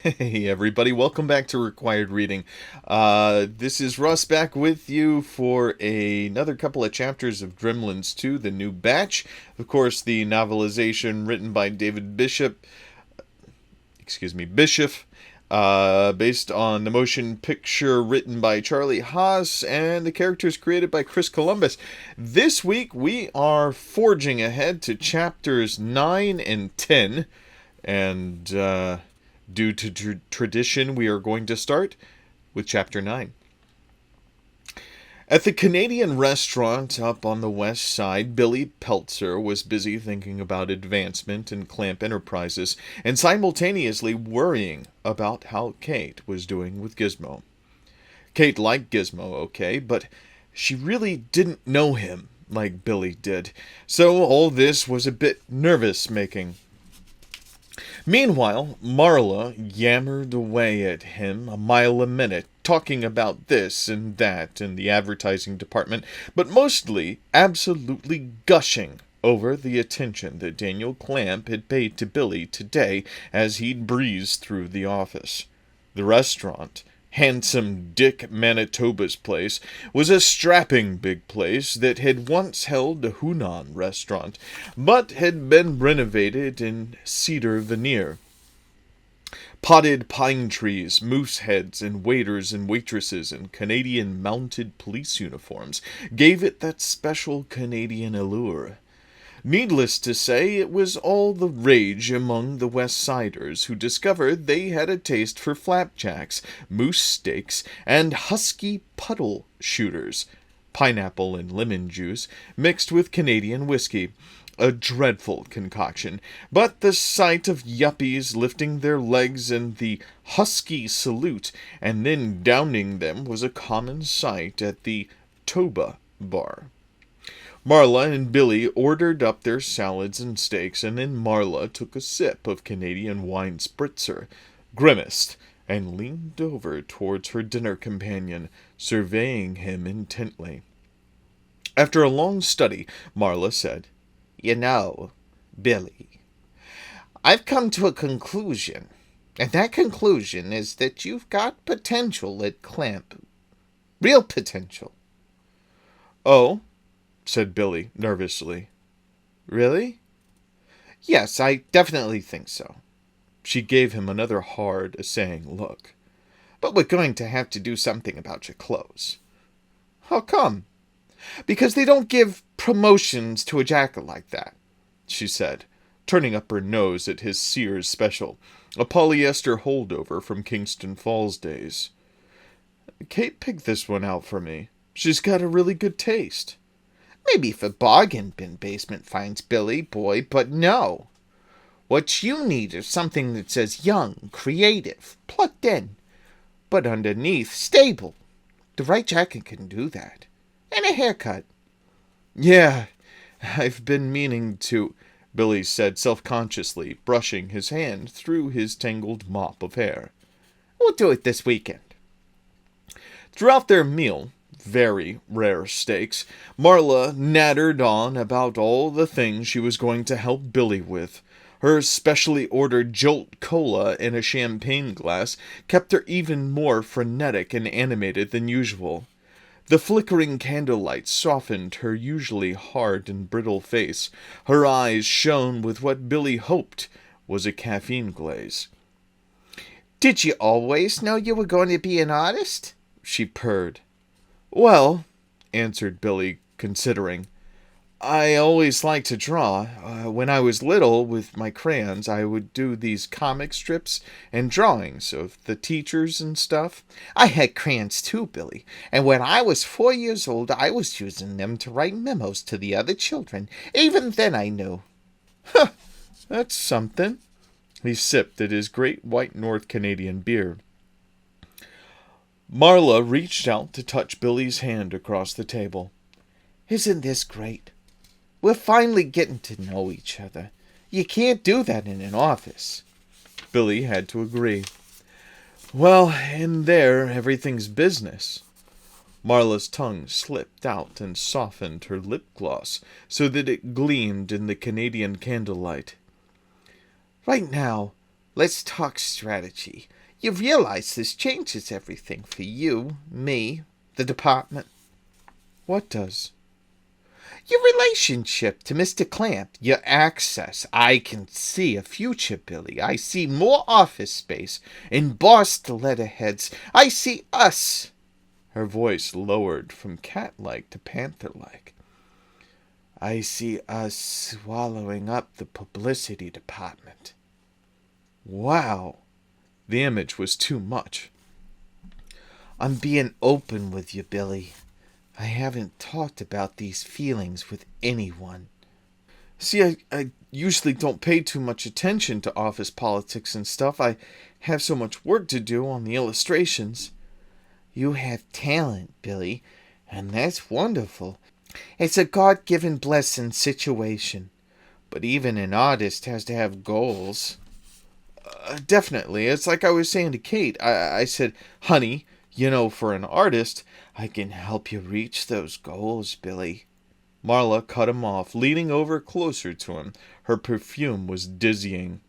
Hey everybody, welcome back to Required Reading. This is Russ back with you for another couple of chapters of Gremlins 2, the new batch. Of course, the novelization written by David Bishop, based on the motion picture written by Charlie Haas and the characters created by Chris Columbus. This week we are forging ahead to chapters 9 and 10, and due to tradition, we are going to start with Chapter 9. At the Canadian restaurant up on the west side, Billy Peltzer was busy thinking about advancement in Clamp Enterprises and simultaneously worrying about how Kate was doing with Gizmo. Kate liked Gizmo, okay, but she really didn't know him like Billy did, so all this was a bit nervous-making. Meanwhile, Marla yammered away at him a mile a minute, talking about this and that in the advertising department, but mostly absolutely gushing over the attention that Daniel Clamp had paid to Billy today as he'd breezed through the office. The restaurant, Handsome Dick Manitoba's place, was a strapping big place that had once held a Hunan restaurant, but had been renovated in cedar veneer. Potted pine trees, moose heads, and waiters and waitresses in Canadian mounted police uniforms gave it that special Canadian allure. Needless to say, it was all the rage among the West Siders, who discovered they had a taste for flapjacks, moose steaks, and husky puddle shooters, pineapple and lemon juice, mixed with Canadian whiskey. A dreadful concoction, but the sight of yuppies lifting their legs in the husky salute and then downing them was a common sight at the Toba bar. Marla and Billy ordered up their salads and steaks, and then Marla took a sip of Canadian wine spritzer, grimaced, and leaned over towards her dinner companion, surveying him intently. After a long study, Marla said, "You know, Billy, I've come to a conclusion, and that conclusion is that you've got potential at Clamp. Real potential." "Oh?" said Billy, nervously. "Really?" "Yes, I definitely think so." She gave him another hard, assaying look. "But we're going to have to do something about your clothes." "How come?" "Because they don't give promotions to a jacket like that," she said, turning up her nose at his Sears special, a polyester holdover from Kingston Falls days. "Kate picked this one out for me. She's got a really good taste." "Maybe for bargain bin basement finds, Billy, boy, but no. What you need is something that says young, creative, plucked in, but underneath stable. The right jacket can do that. And a haircut." "Yeah, I've been meaning to," Billy said self-consciously, brushing his hand through his tangled mop of hair. "We'll do it this weekend." Throughout their meal, very rare steaks, Marla nattered on about all the things she was going to help Billy with. Her specially ordered Jolt Cola in a champagne glass kept her even more frenetic and animated than usual. The flickering candlelight softened her usually hard and brittle face. Her eyes shone with what Billy hoped was a caffeine glaze. "Did you always know you were going to be an artist?" she purred. "Well," answered Billy, considering, "I always liked to draw. When I was little, with my crayons, I would do these comic strips and drawings of the teachers and stuff." "I had crayons too, Billy, and when I was 4 years old, I was using them to write memos to the other children. Even then I knew." "Huh, that's something." He sipped at his great white North Canadian beer. Marla reached out to touch Billy's hand across the table. "Isn't this great? We're finally getting to know each other. You can't do that in an office." Billy had to agree. "Well, in there, everything's business." Marla's tongue slipped out and softened her lip gloss so that it gleamed in the Canadian candlelight. "Right now, Let's talk strategy. You realize this changes everything for you, me, the department. What does? Your relationship to Mr. Clamp, your access. I can see a future, Billy. I see more office space, embossed letterheads. I see us. Her voice lowered from cat-like to panther-like. I see us swallowing up the publicity department. Wow. The image was too much. I'm being open with you, Billy. I haven't talked about these feelings with anyone. See, I usually don't pay too much attention to office politics and stuff. I have so much work to do on the illustrations. You have talent, Billy, and that's wonderful. It's a God-given blessing situation. But even an artist has to have goals. Definitely. It's like I was saying to Kate. I said, honey, for an artist, I can help you reach those goals, Billy. Marla cut him off, leaning over closer to him. Her perfume was dizzying.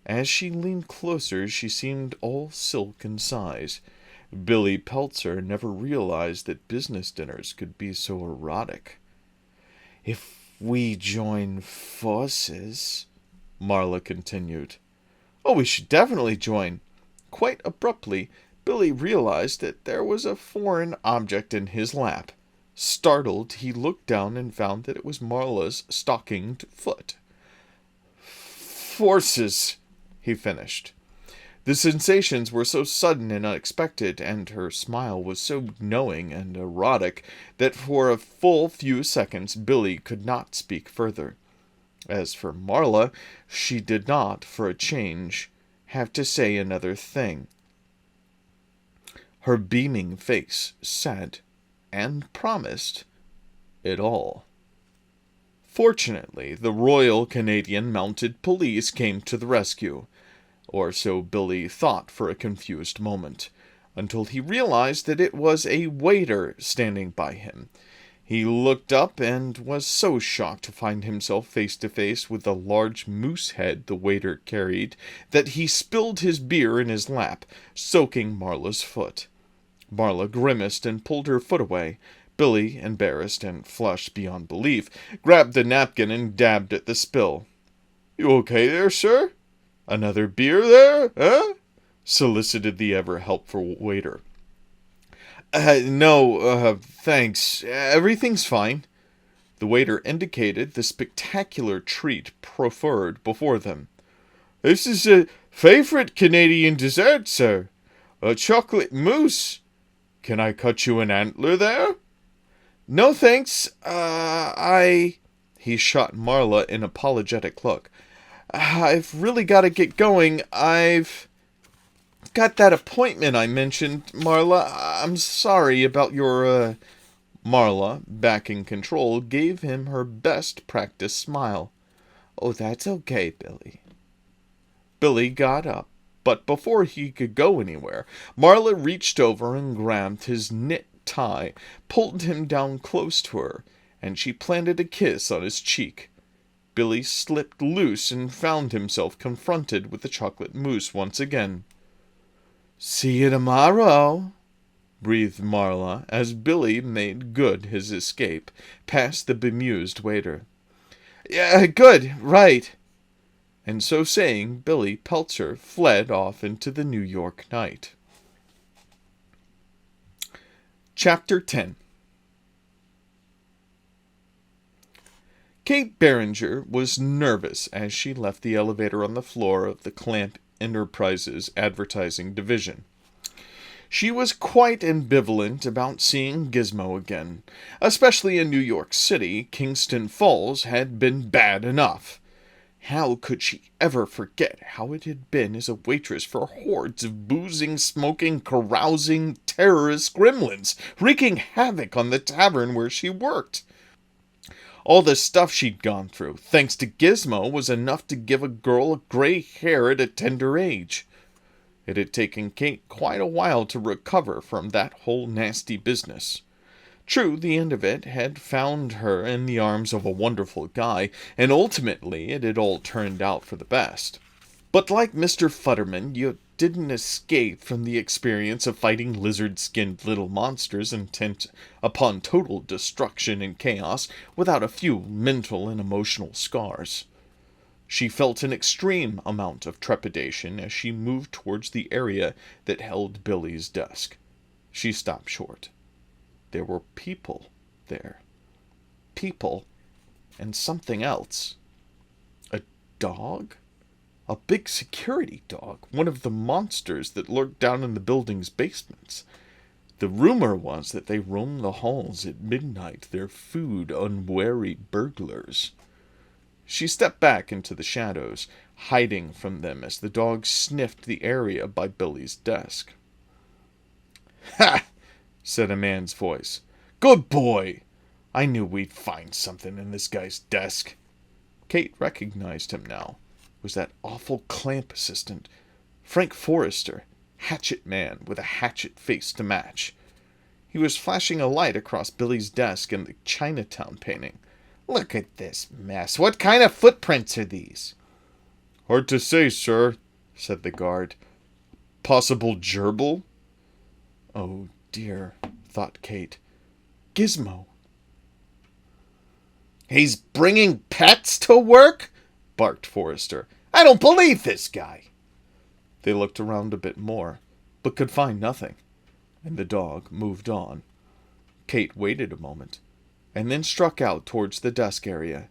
As she leaned closer, she seemed all silk and sighs. Billy Peltzer never realized that business dinners could be so erotic. If we join forces, Marla continued. Oh, we should definitely join. Quite abruptly, Billy realized that there was a foreign object in his lap. Startled, he looked down and found that it was Marla's stockinged foot. Forces, he finished. The sensations were so sudden and unexpected, and her smile was so knowing and erotic, that for a full few seconds Billy could not speak further. As for Marla, she did not, for a change, have to say another thing. Her beaming face said, and promised, it all. Fortunately, the Royal Canadian Mounted Police came to the rescue. Or so Billy thought for a confused moment, until he realized that it was a waiter standing by him. He looked up and was so shocked to find himself face to face with the large moose head the waiter carried that he spilled his beer in his lap, soaking Marla's foot. Marla grimaced and pulled her foot away. Billy, embarrassed and flushed beyond belief, grabbed the napkin and dabbed at the spill. "You okay there, sir? Another beer there, eh?" solicited the ever-helpful waiter. No, thanks. Everything's fine." The waiter indicated the spectacular treat proffered before them. "This is a favorite Canadian dessert, sir. A chocolate mousse. Can I cut you an antler there?" "No, thanks. He shot Marla an apologetic look. "I've really got to get going. I've got that appointment I mentioned, Marla. I'm sorry about your, Marla, back in control, gave him her best practice smile. "Oh, that's okay, Billy." Billy got up, but before he could go anywhere, Marla reached over and grabbed his knit tie, pulled him down close to her, and she planted a kiss on his cheek. Billy slipped loose and found himself confronted with the chocolate mousse once again. "See you tomorrow," breathed Marla as Billy made good his escape past the bemused waiter. "Yeah, good, right." And so saying, Billy Peltzer fled off into the New York night. Chapter 10. Kate Barringer was nervous as she left the elevator on the floor of the Clamp Enterprises advertising division. She was quite ambivalent about seeing Gizmo again. Especially in New York City, Kingston Falls had been bad enough. How could she ever forget how it had been as a waitress for hordes of boozing, smoking, carousing, terrorist gremlins, wreaking havoc on the tavern where she worked? All the stuff she'd gone through, thanks to Gizmo, was enough to give a girl gray hair at a tender age. It had taken Kate quite a while to recover from that whole nasty business. True, the end of it had found her in the arms of a wonderful guy, and ultimately it had all turned out for the best. But like Mr. Futterman, you didn't escape from the experience of fighting lizard-skinned little monsters intent upon total destruction and chaos without a few mental and emotional scars. She felt an extreme amount of trepidation as she moved towards the area that held Billy's desk. She stopped short. There were people there. People and something else. A dog? A big security dog, one of the monsters that lurked down in the building's basements. The rumor was that they roam the halls at midnight, their food unwary burglars. She stepped back into the shadows, hiding from them as the dog sniffed the area by Billy's desk. "Ha!" said a man's voice. "Good boy! I knew we'd find something in this guy's desk." Kate recognized him now. It was that awful clamp assistant, Frank Forrester, hatchet man with a hatchet face to match. He was flashing a light across Billy's desk and the Chinatown painting. "Look at this mess. What kind of footprints are these?" "Hard to say, sir," said the guard. "Possible gerbil?" Oh, dear, thought Kate. Gizmo. "He's bringing pets to work?" barked Forrester. "I don't believe this guy." They looked around a bit more, but could find nothing, and the dog moved on. Kate waited a moment, and then struck out towards the desk area.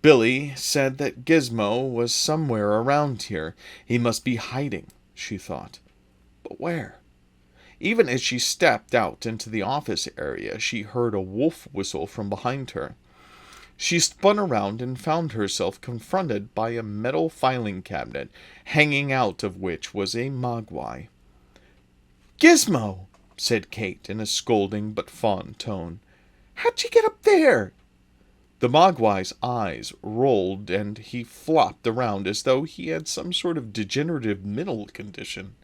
Billy said that Gizmo was somewhere around here. He must be hiding, she thought. But where? Even as she stepped out into the office area, she heard a wolf whistle from behind her. She spun around and found herself confronted by a metal filing cabinet, hanging out of which was a mogwai. "Gizmo," said Kate in a scolding but fond tone. "How'd you get up there?" The mogwai's eyes rolled and he flopped around as though he had some sort of degenerative mental condition.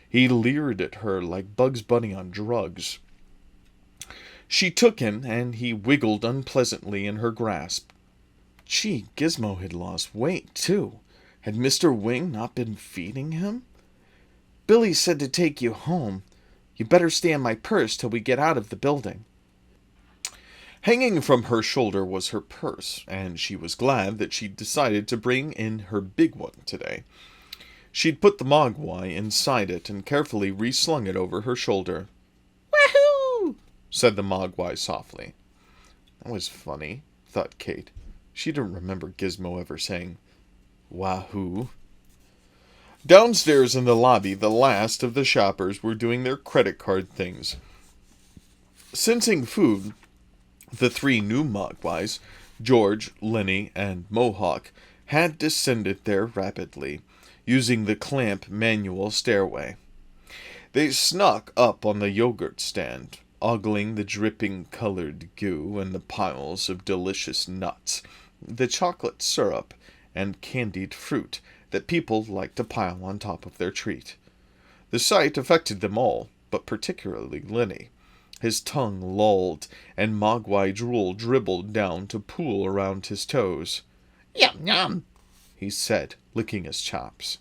He leered at her like Bugs Bunny on drugs. She took him, and he wiggled unpleasantly in her grasp. Gee, Gizmo had lost weight, too. Had Mr. Wing not been feeding him? "Billy said to take you home. You better stay in my purse till we get out of the building." Hanging from her shoulder was her purse, and she was glad that she'd decided to bring in her big one today. She'd put the mogwai inside it and carefully reslung it over her shoulder. "Wahoo!" said the mogwai softly. That was funny, thought Kate. She didn't remember Gizmo ever saying wahoo. Downstairs in the lobby, the last of the shoppers were doing their credit card things. Sensing food, the three new mogwais, George, Lenny, and Mohawk, had descended there rapidly, using the clamp manual stairway. They snuck up on the yogurt stand, ogling the dripping colored goo and the piles of delicious nuts, the chocolate syrup, and candied fruit that people like to pile on top of their treat. The sight affected them all, but particularly Lenny. His tongue lolled, and mogwai drool dribbled down to pool around his toes. "Yum, yum," he said, licking his chops.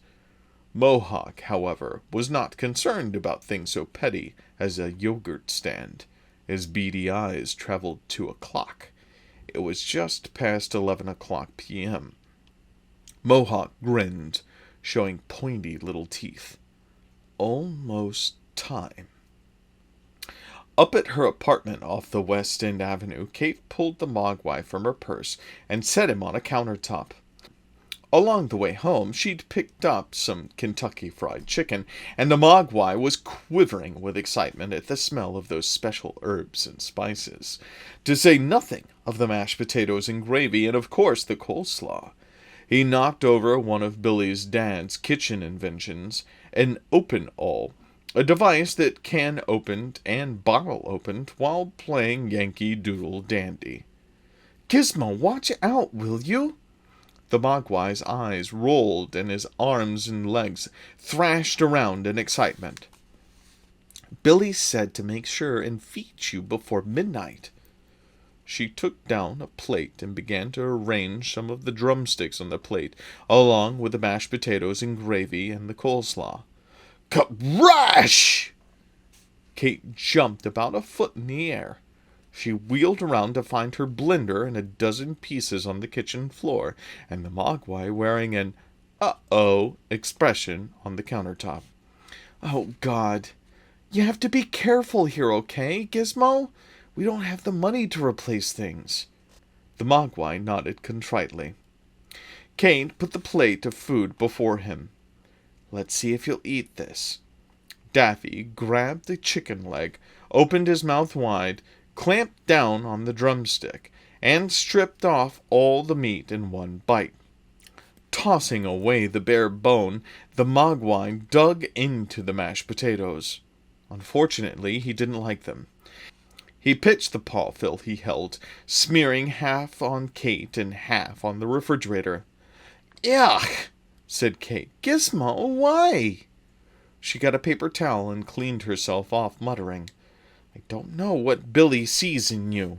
Mohawk, however, was not concerned about things so petty as a yogurt stand. His beady eyes traveled to a clock. It was just past 11 o'clock p.m. Mohawk grinned, showing pointy little teeth. Almost time. Up at her apartment off the West End Avenue, Kate pulled the mogwai from her purse and set him on a countertop. Along the way home, she'd picked up some Kentucky Fried Chicken, and the mogwai was quivering with excitement at the smell of those special herbs and spices, to say nothing of the mashed potatoes and gravy, and of course the coleslaw. He knocked over one of Billy's dad's kitchen inventions, an open-all, a device that can opened and bottle opened while playing Yankee Doodle Dandy. "Gizmo, watch out, will you?" The mogwai's eyes rolled and his arms and legs thrashed around in excitement. "Billy said to make sure and feed you before midnight." She took down a plate and began to arrange some of the drumsticks on the plate, along with the mashed potatoes and gravy and the coleslaw. Crash! Kate jumped about a foot in the air. She wheeled around to find her blender in a dozen pieces on the kitchen floor, and the Mogwai wearing an uh-oh expression on the countertop. Oh, God. You have to be careful here, okay, Gizmo? We don't have the money to replace things. The Mogwai nodded contritely. Kate put the plate of food before him. Let's see if you'll eat this. Daffy grabbed the chicken leg, opened his mouth wide, clamped down on the drumstick, and stripped off all the meat in one bite. Tossing away the bare bone, the Mogwai dug into the mashed potatoes. Unfortunately, he didn't like them. He pitched the pawful he held, smearing half on Kate and half on the refrigerator. Yuck, said Kate. Gizmo, why? She got a paper towel and cleaned herself off, muttering, I don't know what Billy sees in you.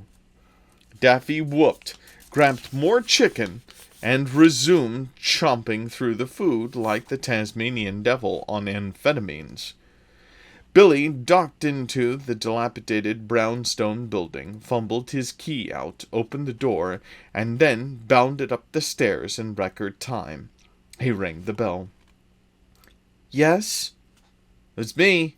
Daffy whooped, grabbed more chicken, and resumed chomping through the food like the Tasmanian devil on amphetamines. Billy ducked into the dilapidated brownstone building, fumbled his key out, opened the door, and then bounded up the stairs in record time. He rang the bell. Yes? It's me.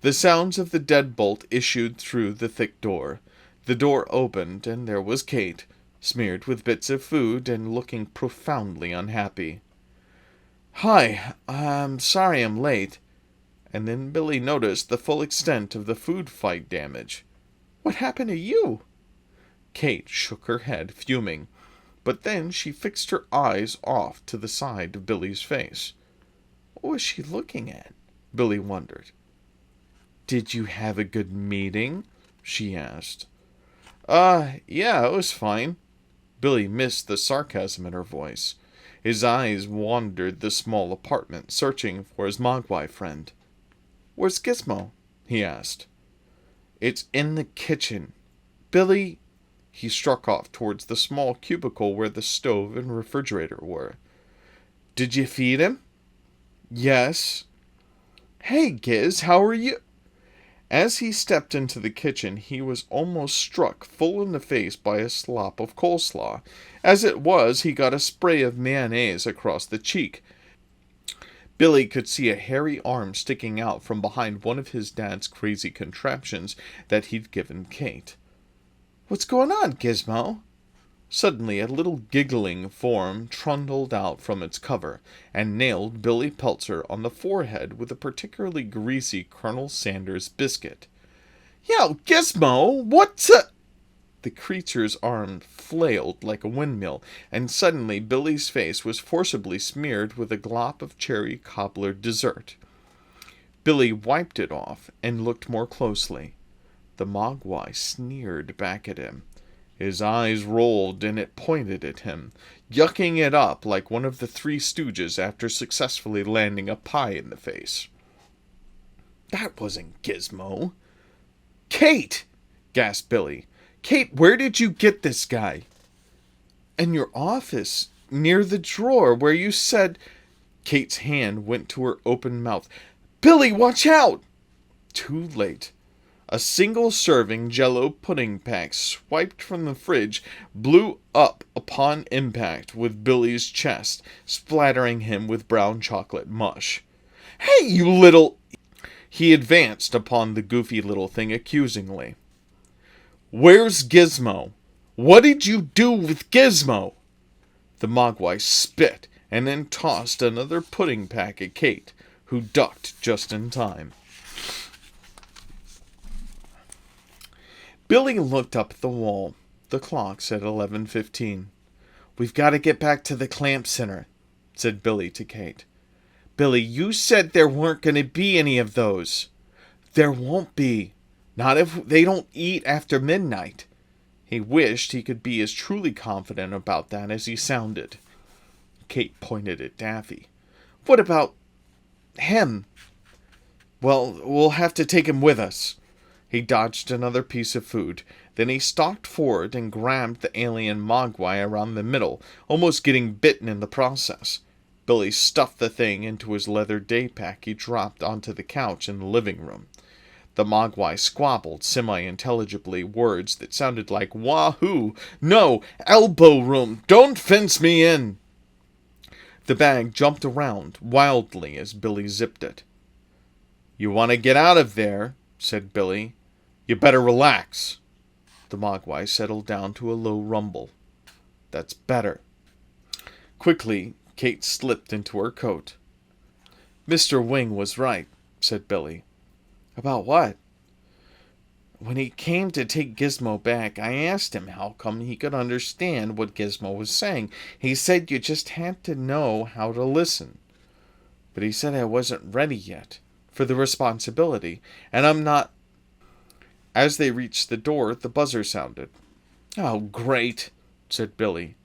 The sounds of the deadbolt issued through the thick door. The door opened, and there was Kate, smeared with bits of food and looking profoundly unhappy. Hi, I'm sorry I'm late. And then Billy noticed the full extent of the food fight damage. What happened to you? Kate shook her head, fuming, but then she fixed her eyes off to the side of Billy's face. What was she looking at? Billy wondered. Did you have a good meeting? She asked. Yeah, it was fine. Billy missed the sarcasm in her voice. His eyes wandered the small apartment, searching for his Mogwai friend. Where's Gizmo? He asked. It's in the kitchen. Billy... He struck off towards the small cubicle where the stove and refrigerator were. Did you feed him? Yes. Hey, Giz, how are you? As he stepped into the kitchen, he was almost struck full in the face by a slop of coleslaw. As it was, he got a spray of mayonnaise across the cheek. Billy could see a hairy arm sticking out from behind one of his dad's crazy contraptions that he'd given Kate. What's going on, Gizmo? Suddenly, a little giggling form trundled out from its cover and nailed Billy Peltzer on the forehead with a particularly greasy Colonel Sanders biscuit. Yo, Gizmo, what's a... The creature's arm flailed like a windmill, and suddenly Billy's face was forcibly smeared with a glop of cherry cobbler dessert. Billy wiped it off and looked more closely. The Mogwai sneered back at him. His eyes rolled and it pointed at him, yucking it up like one of the Three Stooges after successfully landing a pie in the face. That wasn't Gizmo. Kate! Gasped Billy. Kate, where did you get this guy? In your office, near the drawer where you said... Kate's hand went to her open mouth. Billy, watch out! Too late. A single-serving Jell-O pudding pack swiped from the fridge blew up upon impact with Billy's chest, splattering him with brown chocolate mush. Hey, you little... He advanced upon the goofy little thing accusingly. Where's Gizmo? What did you do with Gizmo? The Mogwai spit and then tossed another pudding pack at Kate, who ducked just in time. Billy looked up at the wall. The clock said 11:15. We've got to get back to the clamp center, said Billy to Kate. Billy, you said there weren't going to be any of those. There won't be. Not if they don't eat after midnight. He wished he could be as truly confident about that as he sounded. Kate pointed at Daffy. What about him? Well, we'll have to take him with us. He dodged another piece of food. Then he stalked forward and grabbed the alien mogwai around the middle, almost getting bitten in the process. Billy stuffed the thing into his leather daypack he dropped onto the couch in the living room. The mogwai squabbled semi-intelligibly words that sounded like "Wahoo! No! Elbow room! Don't fence me in!" The bag jumped around wildly as Billy zipped it. "You want to get out of there," said Billy. "You better relax." The mogwai settled down to a low rumble. "That's better." Quickly, Kate slipped into her coat. "Mr. Wing was right," said Billy. "About what?" "When he came to take Gizmo back, I asked him how come he could understand what Gizmo was saying. He said you just had to know how to listen. But he said I wasn't ready yet for the responsibility, and I'm not." As they reached the door, the buzzer sounded. "Oh, great," said Billy.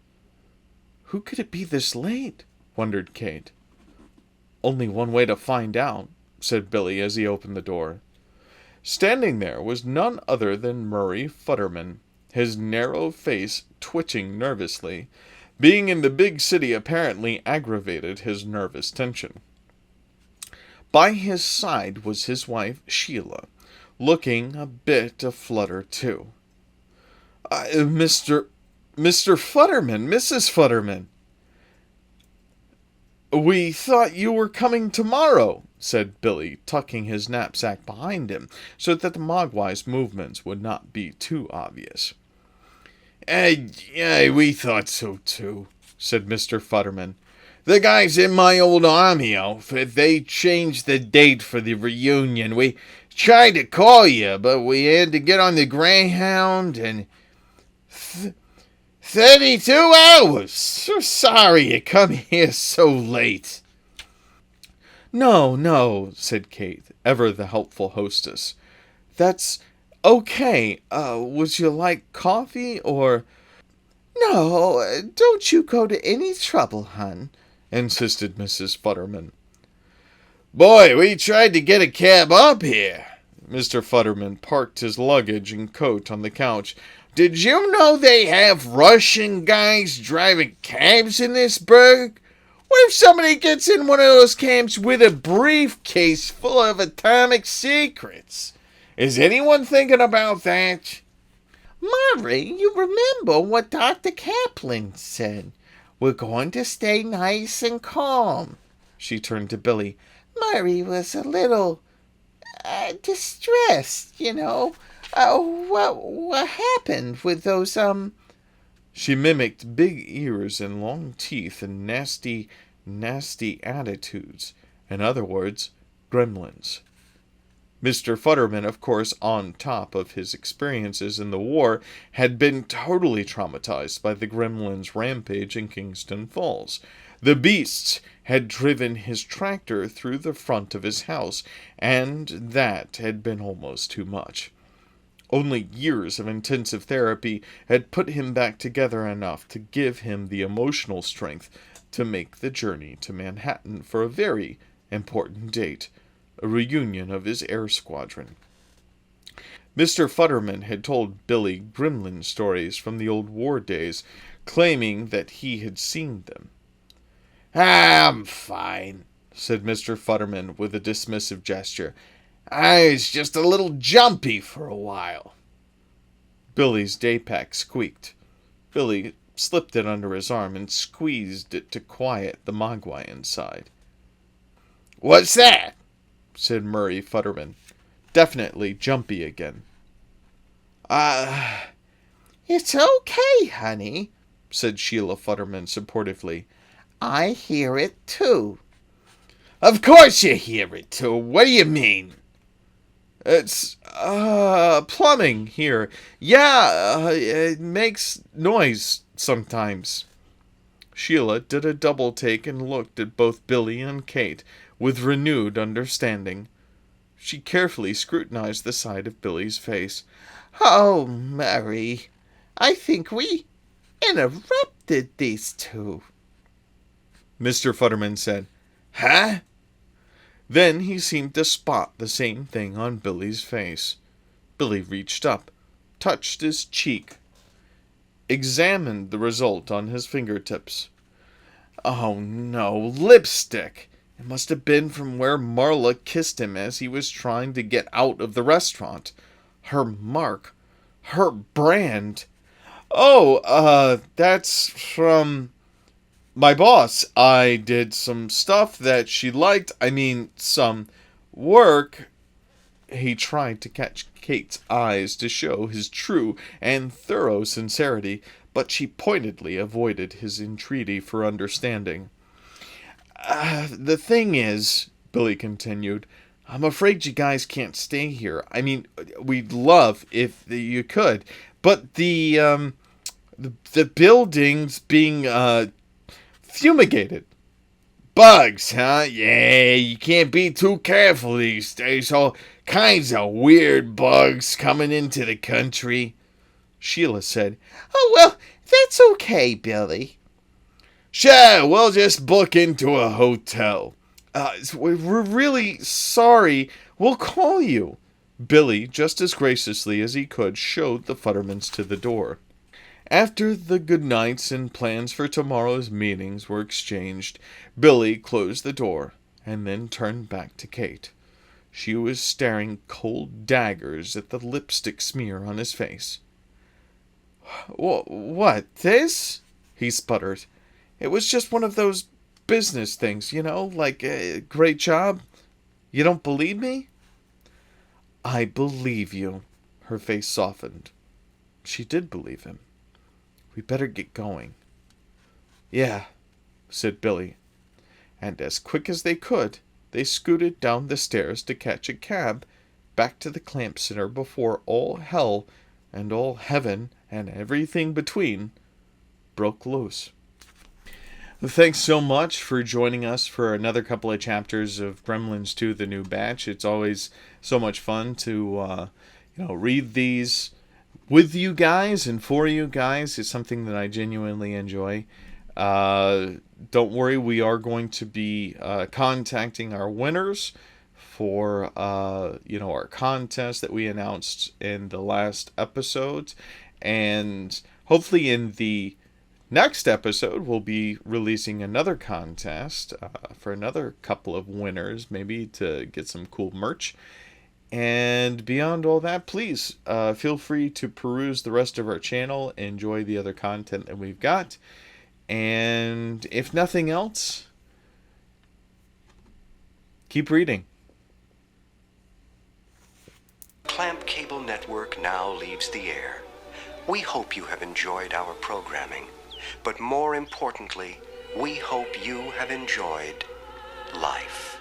"Who could it be this late?" wondered Kate. "Only one way to find out," said Billy as he opened the door. Standing there was none other than Murray Futterman, his narrow face twitching nervously. Being in the big city apparently aggravated his nervous tension. By his side was his wife, Sheila, looking a bit aflutter too. Mr. Futterman, Mrs. Futterman." "We thought you were coming tomorrow," said Billy, tucking his knapsack behind him so that the mogwai's movements would not be too obvious. Yeah, we thought so too," said Mr. Futterman. "The guys in my old army outfit, they changed the date for the reunion. We tried to call you, but we had to get on the Greyhound and 32 hours. So sorry you come here so late." "No, no," said Kate, ever the helpful hostess. "That's okay. Would you like coffee or—" "No, don't you go to any trouble, hon," insisted Mrs. Futterman. "Boy, we tried to get a cab up here." Mr. Futterman parked his luggage and coat on the couch. "Did you know they have Russian guys driving cabs in this burg? What if somebody gets in one of those cabs with a briefcase full of atomic secrets? Is anyone thinking about that?" "Murray, you remember what Dr. Kaplan said. We're going to stay nice and calm." She turned to Billy. "Murray was a little distressed, you know. What happened with those, She mimicked big ears and long teeth and nasty, nasty attitudes. In other words, gremlins. Mr. Futterman, of course, on top of his experiences in the war, had been totally traumatized by the gremlins' rampage in Kingston Falls. The beasts had driven his tractor through the front of his house, and that had been almost too much. Only years of intensive therapy had put him back together enough to give him the emotional strength to make the journey to Manhattan for a very important date, a reunion of his air squadron. Mr. Futterman had told Billy gremlin stories from the old war days, claiming that he had seen them. "I'm fine," said Mr. Futterman with a dismissive gesture. "I was just a little jumpy for a while." Billy's daypack squeaked. Billy slipped it under his arm and squeezed it to quiet the mogwai inside. "What's that?" said Murray Futterman, definitely jumpy again. It's okay, honey," said Sheila Futterman supportively. "I hear it too." "Of course you hear it too. What do you mean?" "It's, plumbing here. Yeah, it makes noise sometimes." Sheila did a double take and looked at both Billy and Kate with renewed understanding. She carefully scrutinized the side of Billy's face. "Oh, Murray, I think we interrupted these two." Mr. Futterman said, "Huh?" Then he seemed to spot the same thing on Billy's face. Billy reached up, touched his cheek, examined the result on his fingertips. Oh no, lipstick! It must have been from where Marla kissed him as he was trying to get out of the restaurant. Her mark. Her brand. Oh, that's from my boss. I did some stuff that she liked. I mean, some work. He tried to catch Kate's eyes to show his true and thorough sincerity, but she pointedly avoided his entreaty for understanding. The thing is, Billy continued, I'm afraid you guys can't stay here. I mean, we'd love if you could, but the building's being fumigated. Bugs, huh? Yeah, you can't be too careful these days. All kinds of weird bugs coming into the country. Sheila said, Oh, well, that's okay, Billy. Sure, we'll just book into a hotel. We're really sorry. We'll call you. Billy, just as graciously as he could, showed the Futtermans to the door. After the good nights and plans for tomorrow's meetings were exchanged, Billy closed the door and then turned back to Kate. She was staring cold daggers at the lipstick smear on his face. What, this? He sputtered. It was just one of those business things, like a great job. You don't believe me? I believe you. Her face softened. She did believe him. We better get going. Yeah, said Billy. And as quick as they could, they scooted down the stairs to catch a cab back to the Clamp Center before all hell and all heaven and everything between broke loose. Thanks so much for joining us for another couple of chapters of Gremlins 2, The New Batch. It's always so much fun to read these with you guys and for you guys. It's something that I genuinely enjoy. Don't worry, we are going to be contacting our winners for our contest that we announced in the last episode, and hopefully in the next episode we'll be releasing another contest for another couple of winners, maybe to get some cool merch. And beyond all that, please feel free to peruse the rest of our channel, enjoy the other content that we've got, and if nothing else, keep reading. Clamp Cable Network now leaves the air. We hope you have enjoyed our programming, but more importantly, we hope you have enjoyed life.